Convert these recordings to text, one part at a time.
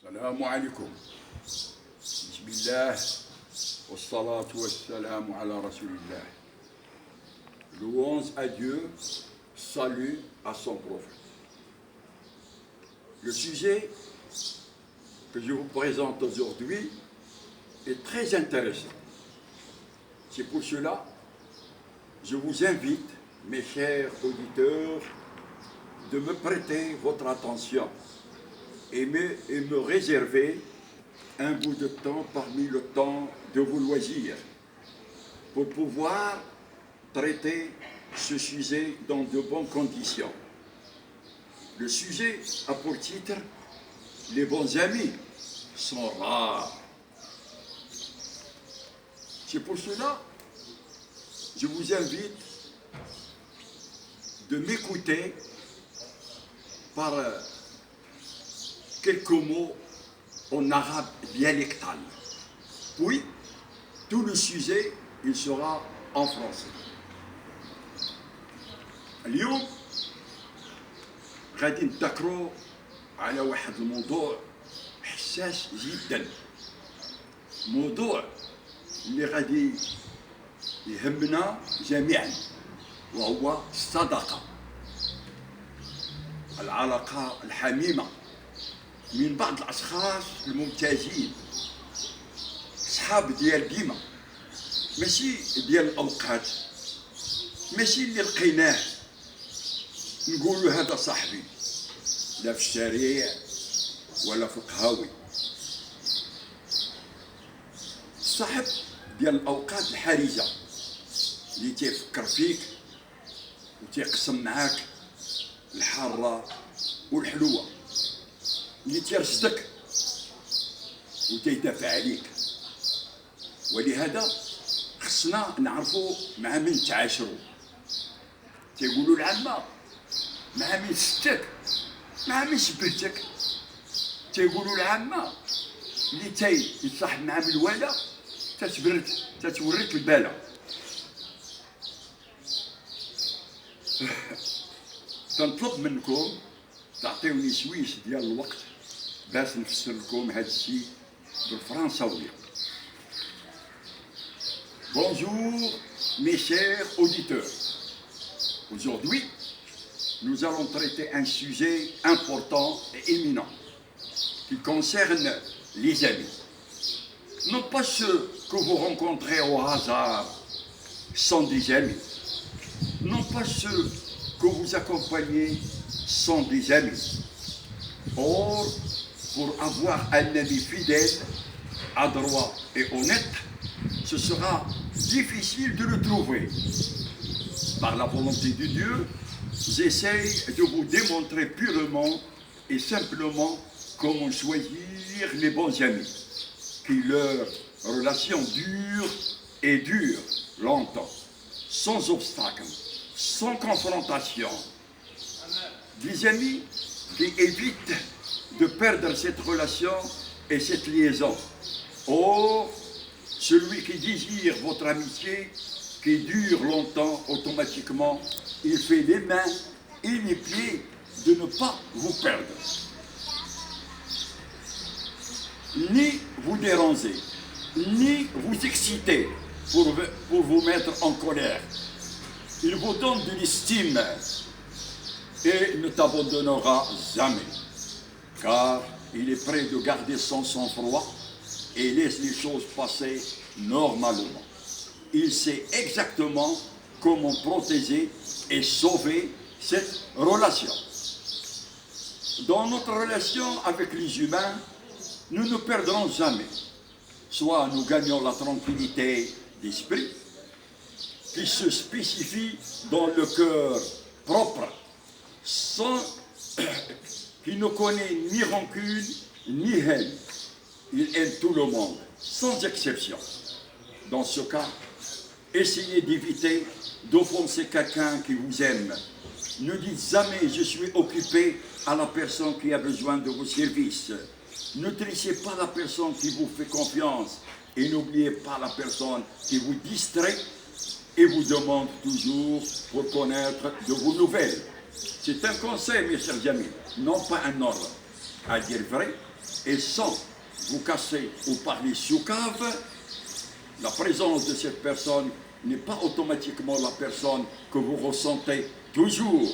السلام عليكم. بسم الله والصلاة والسلام على رسول الله. Louange à Dieu, salut à son prophète. Le sujet que je vous présente aujourd'hui est très intéressant. C'est pour cela que je vous invite, mes chers auditeurs, de me prêter votre attention et me réserver un bout de temps parmi le temps de vos loisirs pour pouvoir traiter ce sujet dans de bonnes conditions. Le sujet a pour titre « Les bons amis sont rares ». C'est pour cela que je vous invite de m'écouter par quelques mots en arabe dialectal. Puis, tout le sujet, il sera en français. اليوم غادي نذكروا على واحد الموضوع حساس جدا، موضوع اللي غادي يهمنا جميعا، وهو الصداقة، العلاقة الحميمة من بعض الأشخاص الممتازين، صحاب ديال ديما، ماشي ديال الأوقات، ماشي اللي لقيناه نقولوا هذا صاحبي، لا في الشارع ولا في القهاوي. الصاحب ديال الأوقات الحرجة اللي تيفكر فيك وتيقسم معاك الحارة والحلوة، اللي تيرشدك وتيدافع عليك. ولهذا خصنا نعرفوا مع من تعاشروا. تيقولوا العامة مع من ستك مع من شبهتك. تيقولوا العامة اللي يتصاحب مع من الوالة تتوريك البالة. تنطلب منكم تعطيوني شويش ديال الوقت باش نفسر لكم هذا الشيء بالفرنساوية. Bonjour mes chers auditeurs. Aujourd'hui, nous allons traiter un sujet important et éminent qui concerne les amis. Non pas ceux que vous rencontrez au hasard sont des amis. Non pas ceux que vous accompagnez sont des amis. Or, pour avoir un ami fidèle, adroit et honnête, ce sera difficile de le trouver. Par la volonté de Dieu, j'essaye de vous démontrer purement et simplement comment choisir les bons amis, qui leur relation dure et dure longtemps, sans obstacle, sans confrontation. Des amis qui évitent de perdre cette relation et cette liaison. Or, celui qui désire votre amitié, qui dure longtemps, automatiquement, il fait les mains et les pieds de ne pas vous perdre. Ni vous déranger, ni vous exciter pour vous mettre en colère. Il vous donne de l'estime et ne t'abandonnera jamais, car il est prêt de garder son sang-froid et laisse les choses passer normalement. Il sait exactement comment protéger et sauver cette relation. Dans notre relation avec les humains, nous ne perdrons jamais. Soit nous gagnons la tranquillité d'esprit qui se spécifie dans le cœur propre, qui ne connaît ni rancune ni haine. Il aime tout le monde, sans exception. Dans ce cas, essayez d'éviter d'offenser quelqu'un qui vous aime. Ne dites jamais « je suis occupé » à la personne qui a besoin de vos services. Ne trichez pas la personne qui vous fait confiance et n'oubliez pas la personne qui vous distrait et vous demande toujours pour connaître de vos nouvelles. C'est un conseil, mes chers amis, non pas un ordre. à dire vrai et sans vous casser ou parler sous cave, la présence de cette personne n'est pas automatiquement la personne que vous ressentez toujours,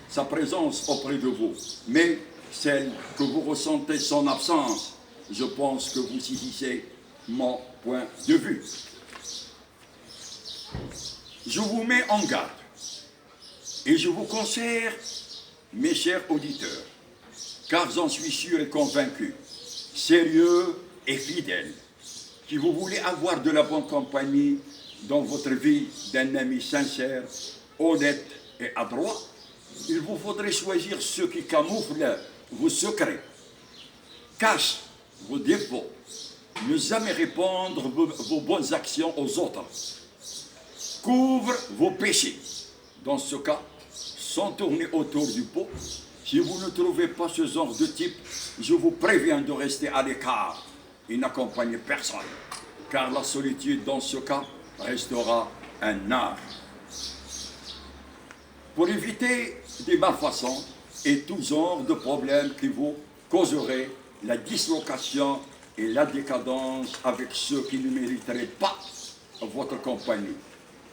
sa présence auprès de vous, mais celle que vous ressentez son absence. Je pense que vous saisissez mon point de vue. Je vous mets en garde et je vous conseille, mes chers auditeurs, car j'en suis sûr et convaincu, sérieux et fidèle, si vous voulez avoir de la bonne compagnie dans votre vie d'un ami sincère, honnête et adroit, il vous faudrait choisir ceux qui camouflent vos secrets, cachent vos défauts, ne jamais répandre vos bonnes actions aux autres, couvrent vos péchés. Dans ce cas, sans tourner autour du pot, si vous ne trouvez pas ce genre de type, je vous préviens de rester à l'écart et n'accompagnez personne, car la solitude dans ce cas restera un art. Pour éviter des malfaçons et tout genre de problèmes qui vous causeraient la dislocation et la décadence avec ceux qui ne mériteraient pas votre compagnie.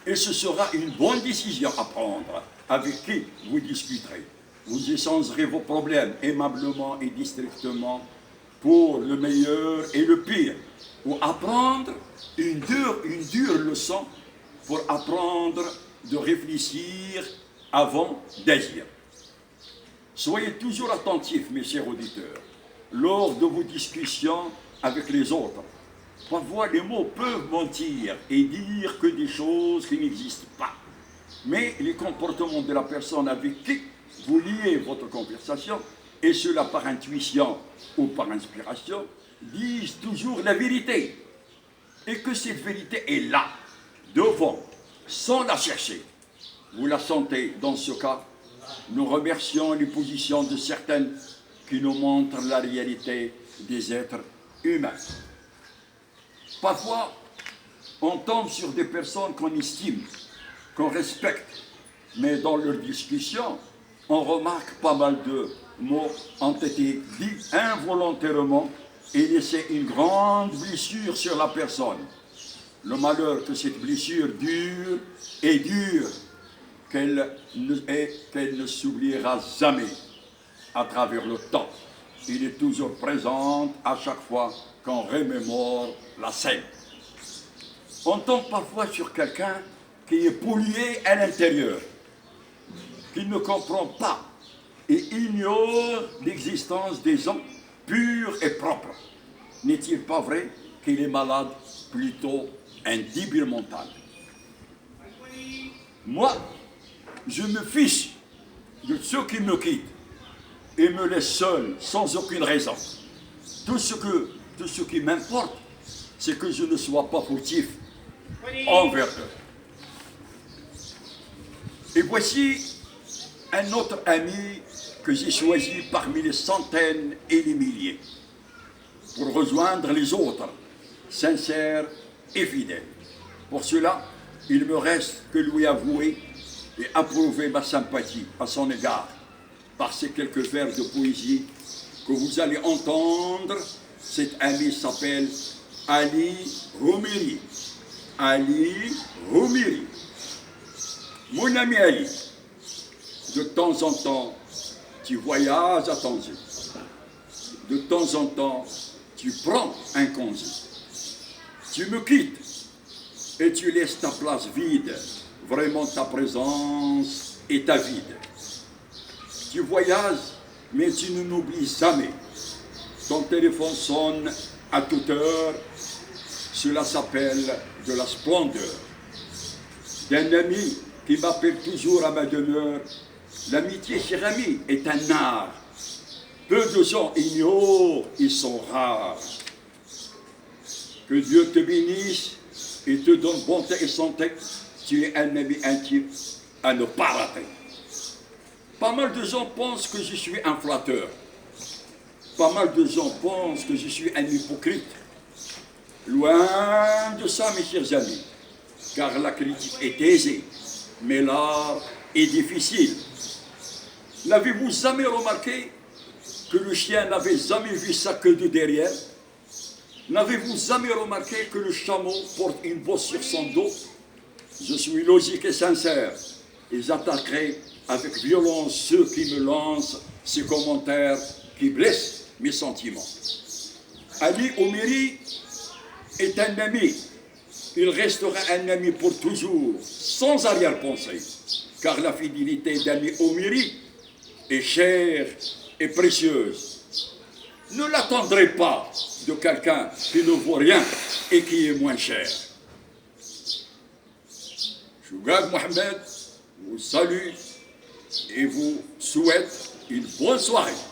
Et ce sera une bonne décision à prendre avec qui vous discuterez. Vous échangerez vos problèmes aimablement et distinctement pour le meilleur et le pire, ou apprendre une dure leçon pour apprendre de réfléchir avant d'agir. Soyez toujours attentifs, mes chers auditeurs, lors de vos discussions avec les autres. Parfois, les mots peuvent mentir et dire que des choses qui n'existent pas. Mais les comportements de la personne avec qui vous liez votre conversation, et cela par intuition ou par inspiration, disent toujours la vérité. Et que cette vérité est là, devant, sans la chercher. Vous la sentez dans ce cas. Nous remercions les positions de certaines qui nous montrent la réalité des êtres humains. Parfois, on tombe sur des personnes qu'on estime, qu'on respecte, mais dans leur discussion, on remarque pas mal de mots ont été dits involontairement et laissé une grande blessure sur la personne. Le malheur que cette blessure dure et dure, qu'elle ne s'oubliera jamais à travers le temps. Il est toujours présent à chaque fois qu'on remémore la scène. On tombe parfois sur quelqu'un qui est pollué à l'intérieur, qui ne comprend pas et ignore l'existence des gens purs et propres. N'est-il pas vrai qu'il est malade, plutôt un débile mental? Moi, je me fiche de ceux qui me quittent et me laissent seul, sans aucune raison. Tout ce qui m'importe, c'est que je ne sois pas fautif envers eux. Et voici un autre ami que j'ai choisi parmi les centaines et les milliers pour rejoindre les autres, sincères et fidèles. Pour cela, il me reste que lui avouer et approuver ma sympathie à son égard par ces quelques vers de poésie que vous allez entendre. Cet ami s'appelle Ali Roumiri. Ali Roumiri. Mon ami Ali, de temps en temps, tu voyages à Tanger. De temps en temps, tu prends un congé. Tu me quittes et tu laisses ta place vide. Vraiment, ta présence est avide. Tu voyages, mais tu ne m'oublies jamais. Ton téléphone sonne à toute heure. Cela s'appelle de la splendeur. D'un ami qui m'appelle toujours à ma demeure, l'amitié, cher ami, est un art. Peu de gens ignorent, ils sont rares. Que Dieu te bénisse et te donne bonté et santé. Tu es un ami intime à ne pas rater. Pas mal de gens pensent que je suis un flatteur. Pas mal de gens pensent que je suis un hypocrite. Loin de ça, mes chers amis, car la critique est aisée, mais l'art est difficile. L'avez-vous jamais remarqué? que le chien n'avait jamais vu sa queue de derrière? N'avez-vous jamais remarqué que le chameau porte une bosse sur son dos? Je suis logique et sincère, et j'attaquerai avec violence ceux qui me lancent ces commentaires qui blessent mes sentiments. Ali Omiri est un ami. Il restera un ami pour toujours, sans arrière-pensée, car la fidélité d'Ali Omiri est chère et précieuse. Ne l'attendrez pas de quelqu'un qui ne vaut rien et qui est moins cher. Chougag Mohamed vous salue et vous souhaite une bonne soirée.